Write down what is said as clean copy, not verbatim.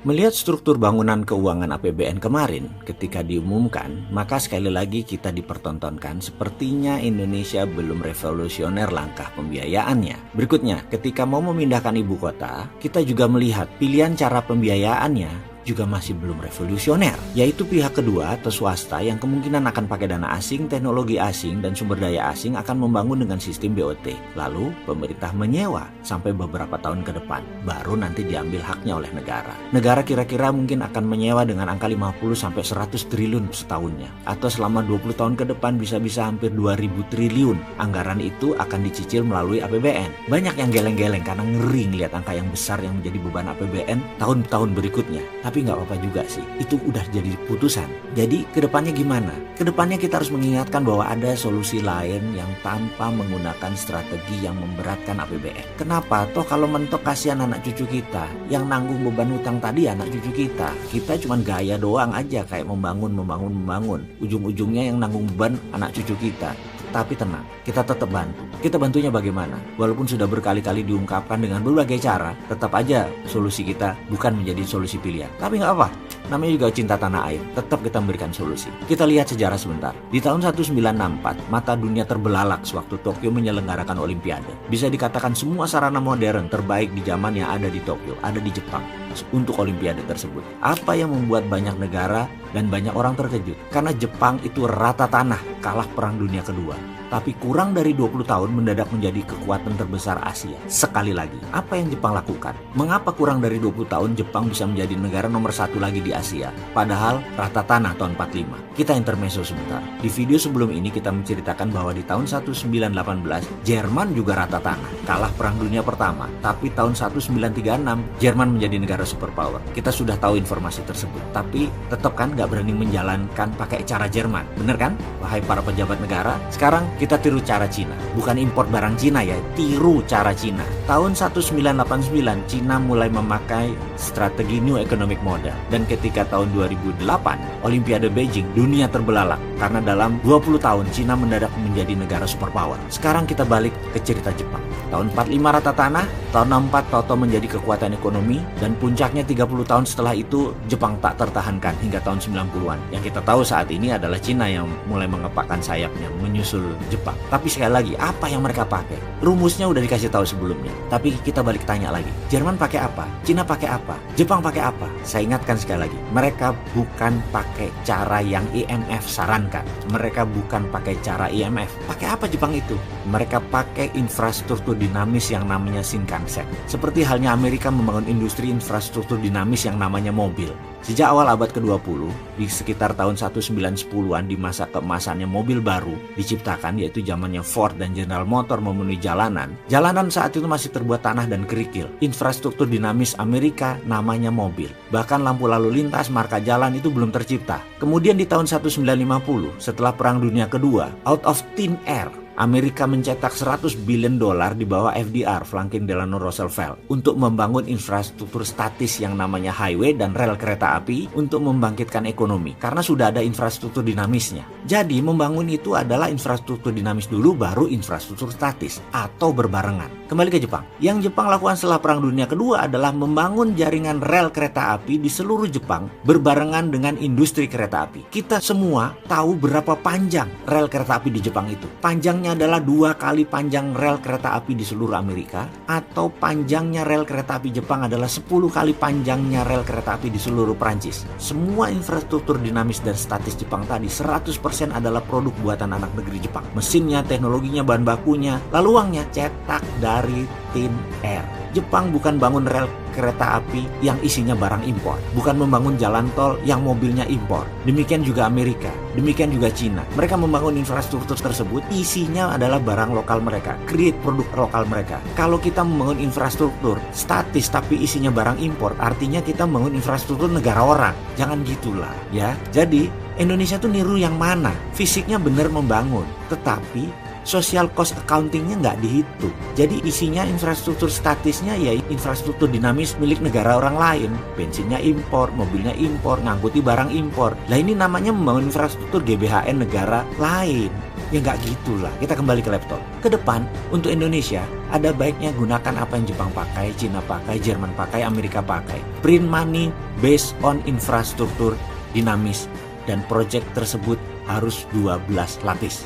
Melihat struktur bangunan keuangan APBN kemarin ketika diumumkan, maka sekali lagi kita dipertontonkan sepertinya Indonesia belum revolusioner langkah pembiayaannya. Berikutnya, ketika mau memindahkan ibu kota, kita juga melihat pilihan cara pembiayaannya juga masih belum revolusioner, yaitu pihak kedua atau swasta yang kemungkinan akan pakai dana asing, teknologi asing, dan sumber daya asing akan membangun dengan sistem BOT. Lalu pemerintah menyewa sampai beberapa tahun ke depan, baru nanti diambil haknya oleh negara. Negara kira-kira mungkin akan menyewa dengan angka 50-100 triliun setahunnya, atau selama 20 tahun ke depan bisa-bisa hampir 2000 triliun. Anggaran itu akan dicicil melalui APBN. Banyak yang geleng-geleng karena ngeri ngeliat angka yang besar yang menjadi beban APBN tahun-tahun berikutnya. Tapi nggak apa-apa juga sih, itu udah jadi putusan. Jadi kedepannya gimana? Kedepannya kita harus mengingatkan bahwa ada solusi lain yang tanpa menggunakan strategi yang memberatkan APBN. Kenapa? Toh kalau mentok kasihan anak cucu kita, yang nanggung beban utang tadi anak cucu kita. Kita cuma gaya doang aja kayak membangun. Ujung-ujungnya yang nanggung beban anak cucu kita. Tapi tenang, kita tetap bantu. Kita bantunya bagaimana? Walaupun sudah berkali-kali diungkapkan dengan berbagai cara, tetap aja solusi kita bukan menjadi solusi pilihan. Tapi nggak apa, namanya juga cinta tanah air. Tetap kita memberikan solusi. Kita lihat sejarah sebentar. Di tahun 1964, mata dunia terbelalak sewaktu Tokyo menyelenggarakan Olimpiade. Bisa dikatakan semua sarana modern terbaik di zaman yang ada di Tokyo, ada di Jepang untuk Olimpiade tersebut. Apa yang membuat banyak negara dan banyak orang terkejut? Karena Jepang itu rata tanah kalah Perang Dunia Kedua. Tapi kurang dari 20 tahun mendadak menjadi kekuatan terbesar Asia. Sekali lagi, apa yang Jepang lakukan? Mengapa kurang dari 20 tahun Jepang bisa menjadi negara nomor 1 lagi di Asia? Padahal rata tanah tahun 45. Kita intermezzo sebentar. Di video sebelum ini kita menceritakan bahwa di tahun 1918, Jerman juga rata tanah. Kalah Perang Dunia Pertama. Tapi tahun 1936, Jerman menjadi negara superpower. Kita sudah tahu informasi tersebut. Tapi tetap kan gak berani menjalankan pakai cara Jerman. Bener kan? Wahai para pejabat negara, sekarang kita tiru cara Cina. Bukan import barang Cina ya, tiru cara Cina. Tahun 1989, Cina mulai memakai strategi New Economic Model. Dan ketika tahun 2008, Olimpiade Beijing, dunia terbelalak. Karena dalam 20 tahun, Cina mendadak menjadi negara superpower. Sekarang kita balik ke cerita Jepang. Tahun 45 rata tanah, tahun 64 Toto menjadi kekuatan ekonomi, dan puncaknya 30 tahun setelah itu, Jepang tak tertahankan hingga tahun 90-an. Yang kita tahu saat ini adalah Cina yang mulai mengepakkan sayapnya, menyusul Jepang. Tapi sekali lagi, apa yang mereka pakai? Rumusnya udah dikasih tahu sebelumnya. Tapi kita balik tanya lagi, Jerman pakai apa? Cina pakai apa? Jepang pakai apa? Saya ingatkan sekali lagi, mereka bukan pakai cara yang IMF sarankan. Mereka bukan pakai cara IMF. Pakai apa Jepang itu? Mereka pakai infrastruktur dinamis yang namanya Shinkansen. Seperti halnya Amerika membangun industri infrastruktur dinamis yang namanya mobil. Sejak awal abad ke-20, di sekitar tahun 1910-an di masa keemasannya mobil baru diciptakan, yaitu zamannya Ford dan General Motor memenuhi jalanan. Jalanan saat itu masih terbuat tanah dan kerikil. Infrastruktur dinamis Amerika namanya mobil. Bahkan lampu lalu lintas, marka jalan itu belum tercipta. Kemudian di tahun 1950, setelah Perang Dunia Kedua, out of thin air, Amerika mencetak $100 billion di bawah FDR, Franklin Delano Roosevelt, untuk membangun infrastruktur statis yang namanya highway dan rel kereta api untuk membangkitkan ekonomi, karena sudah ada infrastruktur dinamisnya. Jadi membangun itu adalah infrastruktur dinamis dulu, baru infrastruktur statis atau berbarengan. Kembali ke Jepang. Yang Jepang lakukan setelah Perang Dunia Kedua adalah membangun jaringan rel kereta api di seluruh Jepang berbarengan dengan industri kereta api. Kita semua tahu berapa panjang rel kereta api di Jepang itu. Panjangnya adalah 2 kali panjang rel kereta api di seluruh Amerika, atau panjangnya rel kereta api Jepang adalah 10 kali panjangnya rel kereta api di seluruh Prancis. Semua infrastruktur dinamis dan statis Jepang tadi 100% adalah produk buatan anak negeri Jepang. Mesinnya, teknologinya, bahan bakunya, lalu uangnya cetak dari thin air. Jepang bukan bangun rel kereta api yang isinya barang impor, bukan membangun jalan tol yang mobilnya impor. Demikian juga Amerika, demikian juga Cina. Mereka membangun infrastruktur tersebut, isinya adalah barang lokal mereka, create produk lokal mereka. Kalau kita membangun infrastruktur statis tapi isinya barang impor, artinya kita membangun infrastruktur negara orang. Jangan gitulah ya. Jadi Indonesia tuh niru yang mana? Fisiknya benar membangun, tetapi social cost accountingnya nggak dihitung. Jadi isinya infrastruktur statisnya ya infrastruktur dinamis milik negara orang lain. Bensinnya impor, mobilnya impor, ngangkuti barang impor. Lah ini namanya membangun infrastruktur GBHN negara lain. Ya nggak gitulah, kita kembali ke laptop. Ke depan, untuk Indonesia, ada baiknya gunakan apa yang Jepang pakai, Cina pakai, Jerman pakai, Amerika pakai. Print money based on infrastruktur dinamis. Dan proyek tersebut harus 12 lapis.